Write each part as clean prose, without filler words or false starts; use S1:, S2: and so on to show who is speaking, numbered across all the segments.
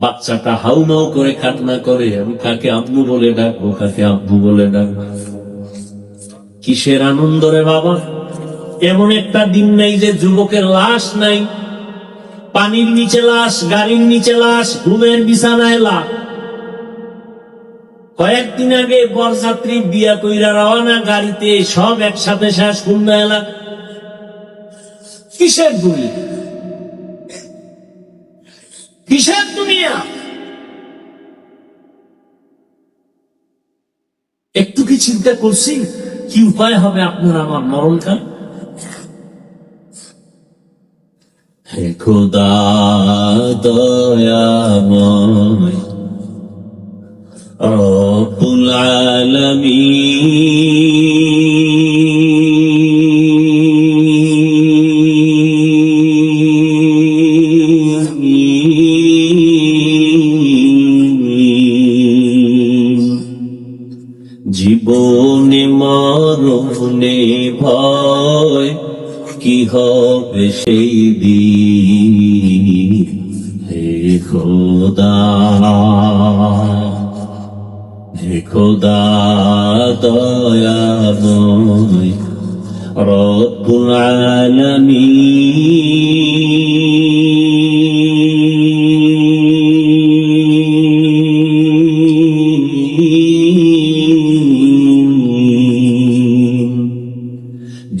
S1: বাচ্চাটা হাউমাউ করে কান্না করে, আমি কাকে আব্বু বলে ডাকবো, কাকে আব্বু বলে ডাকবো। কিসের আনন্দ রে বাবা? এমন একটা দিন নেই যে যুবকের লাশ নাই, পানির নিচে লাশ, গাড়ির নিচে লাশ, ঘুমের বিছানায় লাশ। কয়েকদিন আগে বরযাত্রী বিয়া কইরা রওনা গাড়িতে, সব একসাথে শেষ খুলনা এলাকা। কিসের দুনিয়া, কিসের দুনিয়া? একটু কি চিন্তা করছি কি উপায় হবে আপনার আমার মরণকাল? হে খোদা দয়াময় রব্বুল আলামিন, জীবনে মরণে ভয় কি হবে সেই দিন। হে খোদা, হে খোদা দয়াময় রব্বুল আলামিন,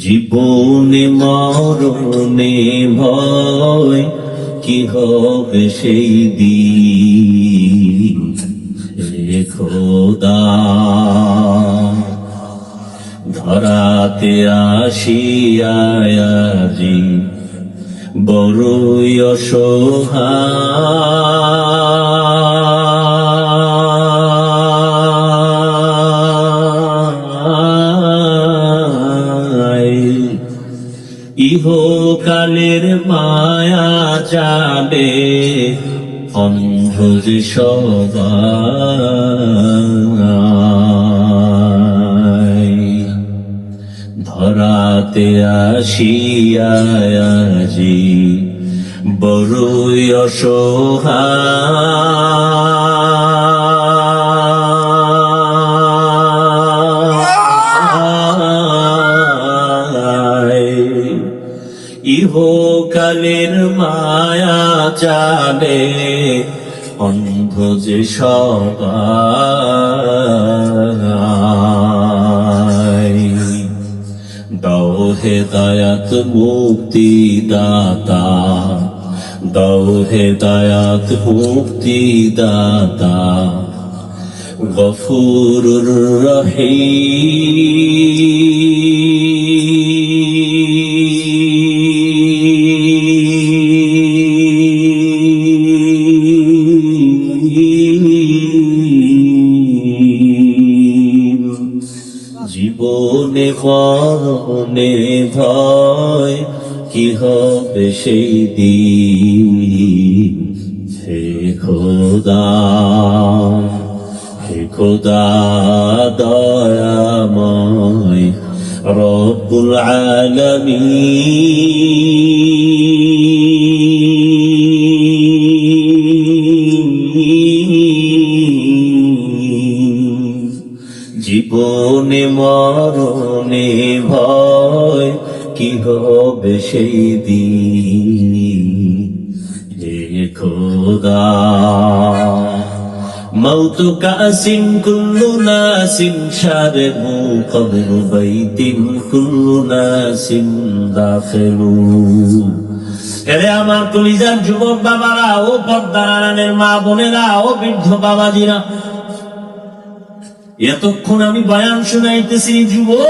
S1: জীবনে মরণে ভয় কি হবে সেই দিন। হে খোদা, ধরাতে আসিয়াছি বড়ই অসহায়, ইহকালের মায়া যাবে অন্ধ যে সবাই। ধরাতে আসিয়াছি বড়ই অসহায়, ইহকালের মায়া জানে অন্ধ যে সবাই। দাও হেদায়াত মুক্তি দাতা, দাও হেদায়াত মুক্তি দাতা, গফুরুর রহিম, জীবনে মরণে ভয় কি হবে সেই দিন। হে খোদা, হে খোদা দয়াময় রব্বুল আলামিন, জীবনে মরণে ভয় কি হবে সেই দিন। হে খোদা, মৌতু কাসিন কুল্লু নাসিন শারবু কবরু বাইতিন কুল্লু নাসিন দাখিলু। এরে আমার কলিজার যুবক বাবারা, ও পর্দার আড়ালের মা বোনেরা, ও বৃদ্ধ বাবাজিরা, এতক্ষণ আমি বয়ান শুনাইতেছি যুবক।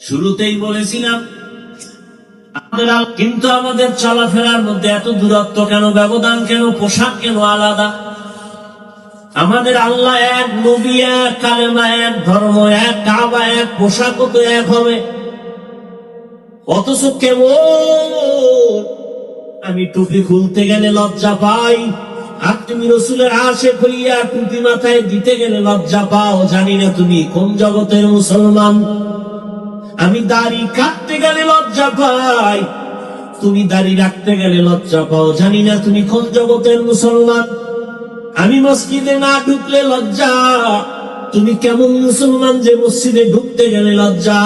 S1: শুরুতেই বলেছিলাম কিন্তু আমাদের চলাফেরার মধ্যে এত দূরত্ব কেন, ব্যবধান কেন, পোশাক কেন আলাদা? আমাদের আল্লাহ এক, নবী এক, কালেমা এক, ধর্ম এক, কাবা এক, পোশাকও তো এক হবে, অথচ কেমন আমি টুপি খুলতে গেলে লজ্জা পাই, আর তুমি রসুলের আশেক হইয়া টুপি মাথায় দিতে গেলে লজ্জা পাও। জানি না তুমি কোন জগতের মুসলমান। আমি দাড়ি কাটতে গেলে লজ্জা পাই, তুমি দাড়ি রাখতে গেলে লজ্জা পাও, জানি না তুমি কোন জগতের মুসলমান। আমি মসজিদে না ঢুকলে লজ্জা, তুমি কেমন মুসলমান যে মসজিদে ঢুকতে গেলে লজ্জা।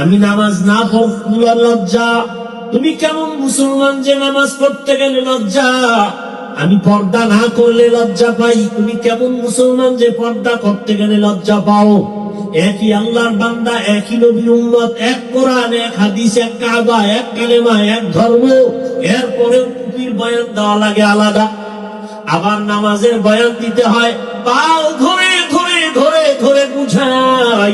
S1: আমি নামাজ না পড়লে লজ্জা, তুমি কেমন মুসলমান যে নামাজ পড়তে গেলে লজ্জা। আমি পর্দা না করলে লজ্জা পাই, তুমি কেমন মুসলমান যে পর্দা করতে গেলে লজ্জা পাও। একই আল্লাহর বান্দা, একই নবীর উম্মত, এক কোরআন, এক হাদিস, এক কাবা, এক কালেমা, এক ধর্ম, এরপরেও টুপির বয়ান দেওয়া লাগে আলাদা। আবার নামাজের বয়ান দিতে হয়, পাও ধরে ধরে ধরে ধরে বুঝাই।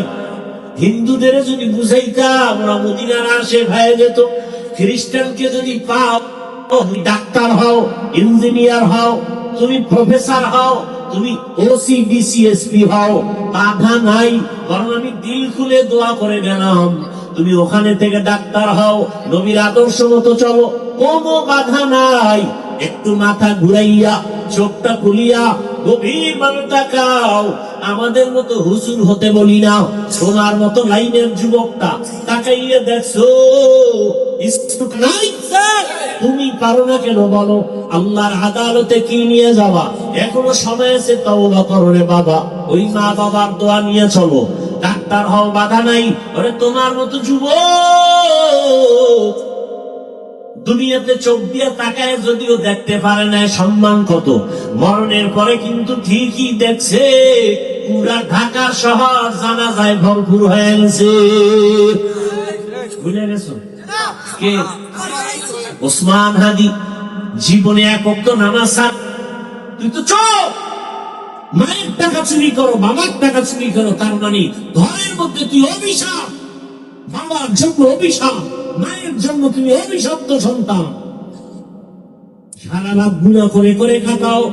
S1: হিন্দুদের যদি বুঝাইতাম ওরা মদিনার আসে ভাই যেত। খ্রিস্টানকে যদি পাও, তুমি ডাক্তার হও, ইঞ্জিনিয়ার হও, তুমি প্রফেসর হও, তুমি ওসি ডিসিএসপি হও, বাধা নাই। কারণ আমি দিল খুলে দোয়া করে গেলাম, তুমি ওখানে থেকে ডাক্তার হও, নবীর আদর্শ মতো চলো, কোনো বাধা নাই। একটু মাথা ঘুরাইয়া চোখটা খুলিয়া গভীর ভাবে তাকাও। আমাদের মতো হুজুর হতে বলি না, সোনার মতো লাইনের যুবকটা তাকাইয়া দেখছো তুমি পারো না কেন বলো? আল্লাহর আদালতে কি নিয়ে যাবা? এখনো সময় আছে, তওবা করো রে বাবা। ওই মা বাবার দোয়া নিয়ে চলো, ডাক্তার হও, বাধা নাই। ওরে তোমার মতো যুবক দুনিয়াতে চোখ দিয়ে তাকায় যদিও দেখতে পারে না সম্মান কত, মরণের পরে কিন্তু ঠিকই দেখছে। পুরা ঢাকা শহর জানাজায় ভরপুর হয়ে গেছে। বুঝে গেছো কে? ওসমান হাদি জীবনে এক ওয়াক্ত নামাজ ছাড়। তুই তো চোখ মায়ের টাকা চুরি করো, বাবার টাকা চুরি করো, তার মানে ঘরের মধ্যে তুই অভিশাপ। বাবার জন্য অভিশাপ, মায়ের জন্য তুমি অভিশপ্ত সন্তান। সারা রাত গুনাহ করে করে কাটাও,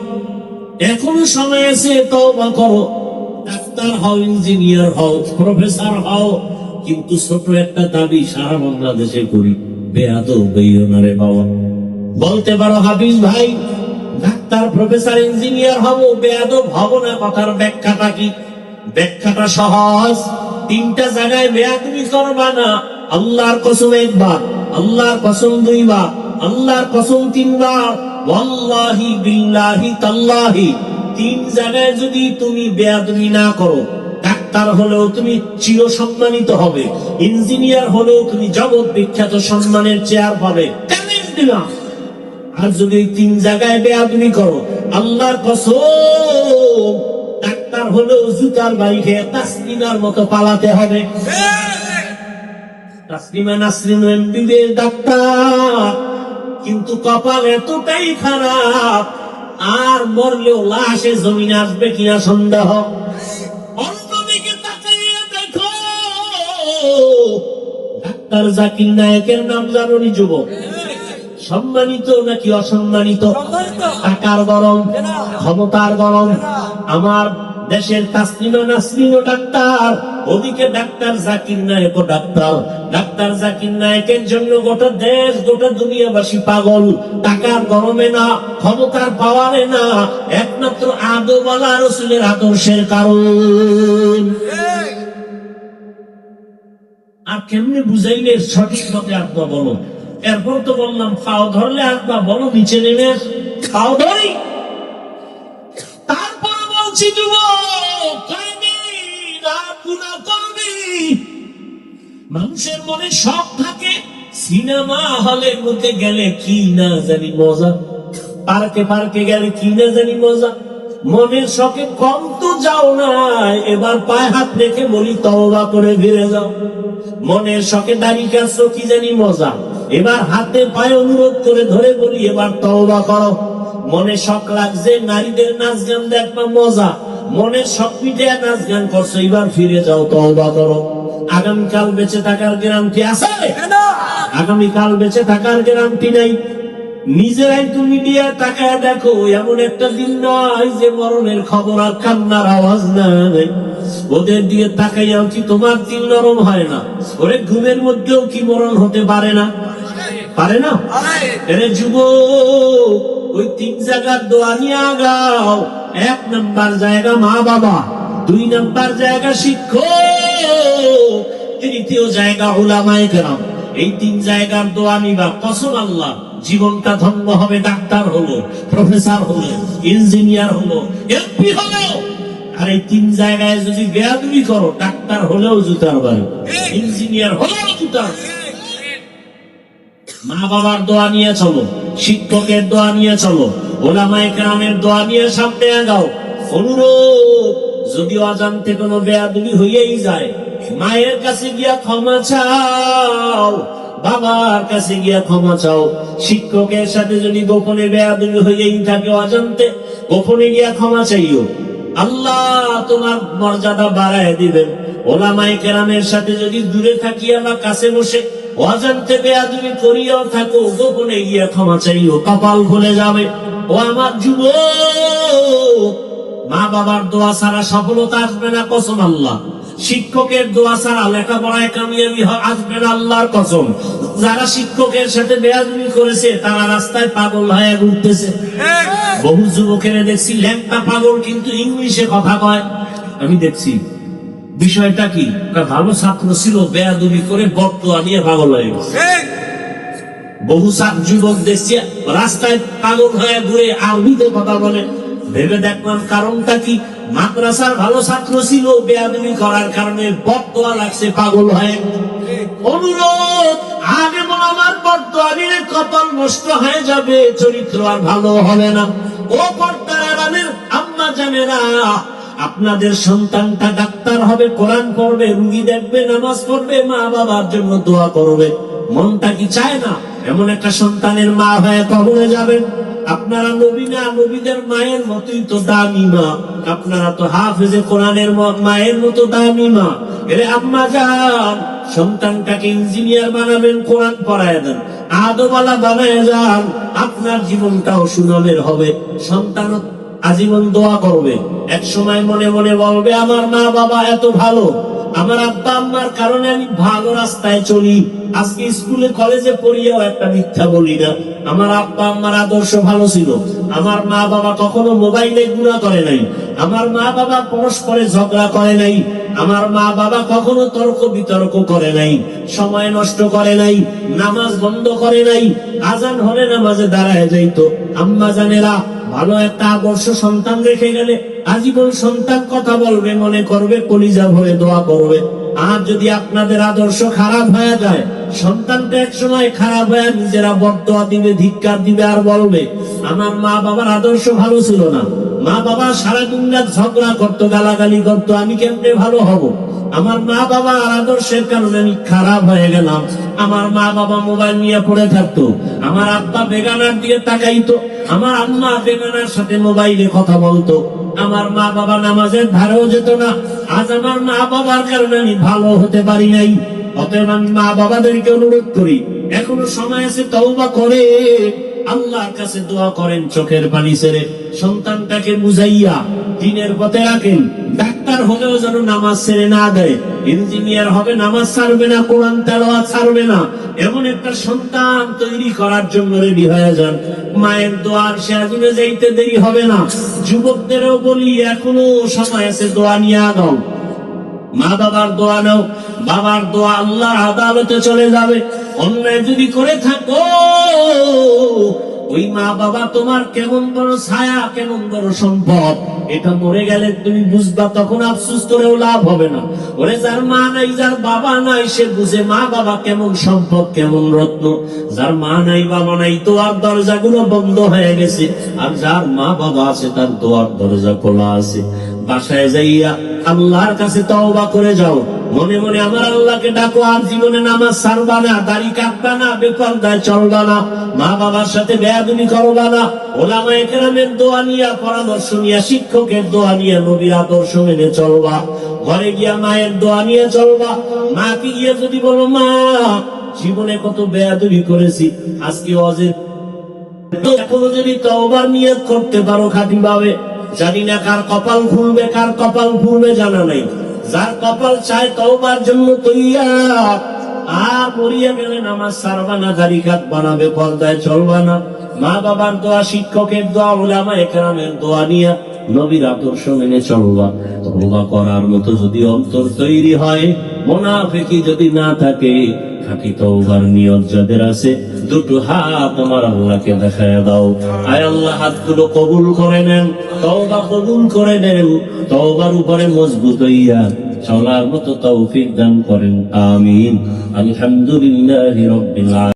S1: এখনো সময় আছে, তওবা করো। ডাক্তার হও, ইঞ্জিনিয়ার হও, প্রফেসর হও, কিন্তু ছোট একটা দাবি সারা বাংলাদেশে করি, বেয়াদব হইও না রে বাবা। বলতে পারো হাফিজ ভাই ডাক্তার প্রফেসর ইঞ্জিনিয়ার হব, বেয়াদব হব না, কথার ব্যাখ্যাটা কি? ব্যাখ্যাটা সহজ। তিনটা জায়গায় বেয়াদবি করবা না। আল্লাহর কসম একবার, আল্লাহর কসম দুইবার, আল্লাহর কসম তিনবার, ওয়াল্লাহি বিল্লাহি তাল্লাহি। তিন জায়গায় যদি তুমি বেয়াদবি না করো, ডাক্তার হলেও তুমি চির সম্মানিত হবে, ইঞ্জিনিয়ার হলেও তুমি জগৎ বিখ্যাত সম্মানের চেয়ার পাবে, চ্যালেঞ্জ দিলাম। আর যদি তিন জায়গায় বেয়াদবি করো, আল্লাহর কসম ডাক্তার হলেও জুতার বাড়ি খেয়ে তাসলিমার মতো পালাতে হবে। তাসলিমা নাসরিন এমবিবিএস ডাক্তার, কিন্তু কপাল এতটাই খারাপ, আর মরলেও লাশে জমিনে আসবে কিনা সন্দেহ। অন্যদিকে তাকাইয়া দেখো, ডাক্তার জাকির নায়েকের নাম জানোনি যুবক? সম্মানিত নাকি অসম্মানিত? টাকার গরম, ক্ষমতার গরম। আমার দেশের তাসলিমা নাসরিনও ডাক্তার, ওদিকে ডাক্তার জাকির নায়েকও ডাক্তার। ডাক্তার জাকির নায়েকের জন্য গোটা দেশ, গোটা দুনিয়াবাসী পাগল। টাকার গরমে না, ক্ষমতার পাওয়ারে না, একমাত্র আদওয়ালা রাসূলের আদর্শের কারণ। আর কেমনে বুঝাইলে সঠিক মতে আত্মা বলো? এরপর তো বললাম পাও ধরলে আত্মা বলো, নিচে নেমে পাও ধরি। তারপর বলছি মানুষের মনে শখ থাকে, সিনেমা হলের মধ্যে গেলে কি না জানি মজা, পার্কে পার্কে গেলে কি না জানি মজা। মনের শখে কম তো যাও না, এবার পায়ে হাত রেখে বলি তওবা করে ফিরে যাও। মনের শখে দাড়ি কাটছো, কি জানি মজা, এবার হাতে পায়ে অনুরোধ করে ধরে বলি এবার তওবা করো। মনে শখ লাগছে নারীদের নাচ গান দেখবা, মজা, মনের শখ মিটে নাচ গান করছো, এবার ফিরে যাও, তওবা করো। আগামীকাল বেঁচে থাকার গ্যারান্টি আছে? আগামীকাল বেঁচে থাকার গ্যারান্টি নাই। নিজেরাই তুমি দিয়ে তাকায় দেখো, এমন একটা দিন নয় যে মরণের খবর আর কান্নার আওয়াজ নাই। ওদের দিয়ে তাকাইয়াও কি তোমার দিল নরম হয় না? ওরে ঘুমের মধ্যেও কি মরণ হতে পারে না? পারে না? এরে যুবক, ওই তিন জায়গার দোয়া নিয়ে আগাও। এক নাম্বার জায়গা মা বাবা, দুই নাম্বার জায়গা শিক্ষক, তৃতীয় জায়গা উলামায়ে কেরাম। এই 3 জায়গার দোয়া নিবা, কসম আল্লাহ জীবনটা ধন্য হবে। ডাক্তার হলো, প্রফেসর হলো, ইঞ্জিনিয়ার হলো, এমপি হলো। আর এই 3 জায়গায় যদি বেয়াদবি করো, ডাক্তার হলেও জুতার বাড়ি, ইঞ্জিনিয়ার হলেও জুতার। মা বাবার দোয়া নিয়ে চলো, শিক্ষকের দোয়া নিয়ে চলো, ওলামায়ে কেরামের দোয়া নিয়ে সামনে আগাও। অনুরোধ, যদি অজান্তে কোনো বেয়াদবি হইয়াই যায়, মায়ের কাছে গিয়া ক্ষমা চাও, বাবার কাছে গিয়া ক্ষমা চাও। শিক্ষকের সাথে যদি গোপনে বেয়াদবি হইয়াই থাকে, অজান্তে গোপনে গিয়া ক্ষমা চাইও, আল্লাহ তোমার মর্যাদা বাড়ায় দিবেন। ওলামায়ে কেরামের সাথে যদি দূরে থাকিয়া বা কাছে বসে অজান্তে বেয়াদবি করিয়াও থাকো, গোপনে গিয়া ক্ষমা চাইও, কপাল খুলে যাবে। ও আমার যুবক, মা বাবার দোয়া ছাড়া সফলতা আসবে না, কসম আল্লাহ। শিক্ষকের দোয়া ছাড়া লেখাপড়ায় কামিয়াবি আসবে না, আল্লাহর কসম। যারা শিক্ষকের সাথে বেয়াদবি করেছে, তারা রাস্তায় পাগল হয়ে ঘুরতেছে। বহু যুবকের দেখছি ল্যাংটা পাগল, কিন্তু ইংলিশে কথা কয়। আমি দেখছি বিষয়টা কি, ভালো ছাত্র ছিল, বেয়াদবি করে বদদোয়া নিয়ে পাগল হয়ে গেছে। বহু যুবক দেখছি রাস্তায় পাগল হয়ে ঘুরে আরবিতে কথা বলে। ভেবে দেখলাম কারণটা কি, মাদ্রাসার ভালো ছাত্র ছিল, বেয়াদবি করার কারণে বদদোয়া লাগছে, পাগল হয়ে। অনুরোধ, আগে আমার বদদোয়া দিলে কপাল নষ্ট হয়ে যাবে, চরিত্র আর ভালো হবে না। ও পর্দার আড়ালের আম্মা জানেরা, আপনাদের সন্তানটা ডাক্তার হবে, কোরআন পড়বে, রুগী দেখবে, নামাজ পড়বে, মা বাবার জন্য দোয়া করবে। মনটা কি চায় না এমন একটা সন্তানের মা হয়ে কবরে যাবেন? আপনারা নবী না, নবীদের মায়ের মতোই তো দামি মা। আপনারা তো হাফেজে কোরআনের মায়ের মতো দামি মা। এরে আম্মা যান, সন্তানটাকে ইঞ্জিনিয়ার বানাবেন, কোরআন পড়ায় দেন, আদওয়ালা বানায় যান, আপনার জীবনটাও সুনামের হবে। সন্তান আজীবন দোয়া করবে, এক সময় মনে মনে বলবে, আমার মা বাবা এত ভালো, আমার আব্বা আম্মার কারণে আমি ভালো রাস্তায় চলি। আজকে স্কুলে কলেজে পড়িয়াও একটা মিথ্যা বলি না। আমার আব্বা আম্মার আদর্শ ভালো ছিল, আমার মা বাবা কখনো মোবাইলে গুনাহ করে নাই, আমার মা বাবা পরস্পরে ঝগড়া করে নাই, আমার মা বাবা কখনো তর্ক বিতর্ক করে নাই, সময় নষ্ট করে নাই, নামাজ বন্ধ করে নাই, আজান হলে নামাজে দাঁড়ায় যাইতো। আম্মা জানেরা, ভালো একটা আদর্শ সন্তান রেখে গেলে আজীবন সন্তান কথা বলবে, মনে করবে, কলিজা ভরে দোয়া করবে। আর যদি আপনাদের আদর্শ খারাপ হয়ে যায়, সন্তানটা এক সময় খারাপ হয়ে নিজেরা বদদোয়া দিবে, ধিক্কার দিবে, আর বলবে, আমার মা বাবার আদর্শ ভালো ছিল না, মা বাবা সারাদিন রাত ঝগড়া করতো, গালাগালি করতো, আমি কেমনে ভালো হব? আমার মা বাবার আদর্শের কারণে আমি খারাপ হয়ে গেলাম। আমার মা বাবা মোবাইল নিয়ে পড়ে থাকতো, আমার আব্বা বেগানার দিকে তাকাইতো, আমার আম্মা বেগানার সাথে মোবাইলে কথা বলতো, আমার মা বাবা নামাজের ধারেও যেত না। আজ আমার মা বাবার কারণে আমি ভালো হতে পারি নাই। অতএব আমি মা বাবাদেরকে অনুরোধ করি, এখনো সময় আছে, তওবা করে আল্লাহর কাছে দোয়া করেন, চোখের পানি ছেড়ে সন্তানটাকে বুঝাইয়া দ্বীনের পথে রাখেন। ডাক্তার হলেও যেন নামাজ ছেড়ে না দেয়, ইঞ্জিনিয়ার হবে, নামাজ ছাড়বে না, কোরআন তেলাওয়াত ছাড়বে না, এমন একটা সন্তান তৈরি করার জন্য রেডি হয়ে যান। মায়ের দোয়ার শেয়াজুনে যাইতে দেরি হবে না। যুবকদেরও বলি, এখনো সময় আছে, দোয়া নিয়ে আগাও। মা বাবার দোয়া নাও, বাবার দোয়া আল্লাহর আদালতে চলে যাবে। অন্যায় যদি করে থাকো, ওই মা বাবা তোমার কেমন বড় ছায়া, কেমন বড় সম্পদ, এটা মরে গেলে তুমি বুঝবা, তখন আফসোস করেও লাভ হবে না। ওরে যার মা নাই, যার বাবা নাই, সে বুঝে মা বাবা কেমন সম্পদ, কেমন রত্ন। যার মা নাই, বাবা নাই, দোয়ার দরজাগুলো বন্ধ হয়ে গেছে। আর যার মা বাবা আছে, তার দোয়ার দরজা খোলা আছে। বাসায় যাইয়া আল্লাহর কাছে তওবা করে যাও, মনে মনে আমার আল্লাহকে ডাকো। আর জীবনে নামাজ ছাড়বা না, দাড়ি কাটবা না, বেপরদায় চলবা না, মা বাবার সাথে বেয়াদবি করবা না। ওলামায়ে কেরামের দোয়া নিয়া, পরামর্শ নিয়া, শিক্ষকের দোয়া নিয়া, নবীর আদর্শ মেনে চলবা। ঘরে গিয়া মায়ের দোয়া নিয়ে চলবা। মাকে গিয়ে যদি বলো, মা জীবনে কত বেয়াদবি করেছি, আজকে অজের এখনো যদি তওবার নিয়ত করতে পারো খাঁটি ভাবে, জানি না কার কপাল খুলবে, কার কপাল খুলবে জানা নাই। যার কপাল চায় তওবার জন্য তৈয়ার, আর মরিয়া গেলে নামাজ ছাড়বা না, দাড়ি কাটবা না, বেপরদায় চলবা না। মা বাবার দোয়া, শিক্ষকের দোয়া, উলামায়ে কেরামের দোয়া নিয়া নবীর আদর্শ মেনে চলবা। তওবা করার মতো যদি অন্তর তৈরি হয়, মুনাফিকি যদি না থাকে, খাঁটি তওবার নিয়ত যাদের আছে দুটো হাত আমার আল্লাহকে দেখায় দাও। আয় আল্লাহ, হাতগুলো কবুল করে নেন, তওবা কবুল করে নেন, তওবার উপরে মজবুত হইয়া চলার মতো তৌফিক দান করেন। আমিন। আলহামদুলিল্লাহি রাব্বিল আলামিন।